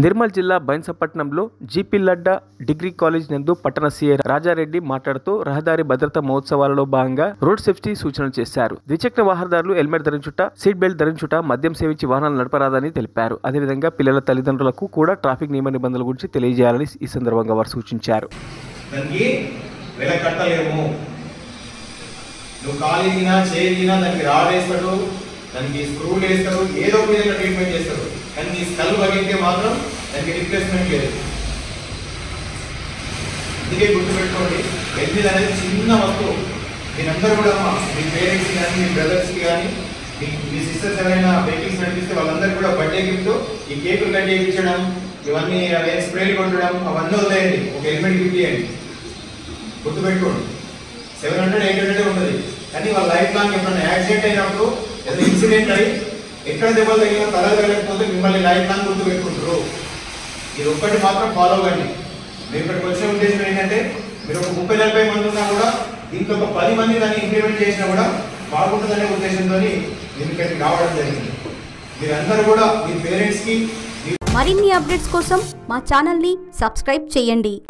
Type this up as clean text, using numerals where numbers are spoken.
నిర్మల్ జిల్లా బైన్సపట్నంలో జీపీ లడ్డా degree college నందు పట్టణ సీఐ రాజారెడ్డి మాట్లాడుతూ రహదారి భద్రతా మహోత్సవాలలో భాగంగా రోడ్ సేఫ్టీ సూచనలు చేశారు. ద్విచక్ర వాహనదారులు హెల్మెట్ ధరించుట, సీట్ బెల్ట్ ధరించుట, మద్యం సేవించి వాహనాలు నడపరాదని తెలిపారు. అదేవిధంగా పిల్లల తల్లిదండ్రులకు కూడా ట్రాఫిక్ నియమ నిబంధనల గురించి తెలియజేయాలని ఈ సందర్భంగా వారు సూచించారు. దానికి స్క్రూలు వేస్తారు, ఏదో విధంగా ట్రీట్మెంట్ చేస్తారు, కానీ నీ స్కల్ పగిలితే మాత్రం దానికి రిప్లేస్మెంట్ లేదు. అందుకే గుర్తుపెట్టుకోండి, హెల్మెట్ అనేది చిన్న వస్తువు. మీరందరూ కూడా మీ పేరెంట్స్కి కానీ, మీ బ్రదర్స్కి కానీ, మీ సిస్టర్స్ ఎవరైనా వెహికల్స్ నడిపిస్తే వాళ్ళందరూ కూడా బర్త్డే గిఫ్ట్ ఈ కేకులు కట్ చేయించడం, ఇవన్నీ స్ప్రేలు కొట్టడం అవన్నీ వదిలేయండి, ఒక హెల్మెట్ గిఫ్ట్ చేయండి. గుర్తుపెట్టుకోండి, 700-800 ఉంటుంది, కానీ వాళ్ళ లైఫ్ లాంగ్ ఎప్పుడైనా యాక్సిడెంట్ అయినప్పుడు ఏదో ఇన్సిడెంట్ అయ్యి ఎక్కడ దెబ్బలు తగిన తల తగలేకపోతే మిమ్మల్ని లైఫ్ లాంగ్ గుర్తు పెట్టుకుంటారు. ఇది ఒక్కటి మాత్రం ఫాలో అవ్వండి. మీరు ఇక్కడికి వచ్చిన ఉద్దేశం ఏంటంటే, మీరు ఒక 30-40 మంది ఉన్నా కూడా దీంట్లో ఒక 10 మంది దాన్ని ఇంప్లిమెంట్ చేసినా కూడా బాగుంటుందనే ఉద్దేశంతో మీరు ఇక్కడికి రావడం జరిగింది. మీరందరూ కూడా మీ పేరెంట్స్కి మరిన్ని అప్డేట్స్ కోసం మా ఛానల్ని సబ్స్క్రైబ్ చేయండి.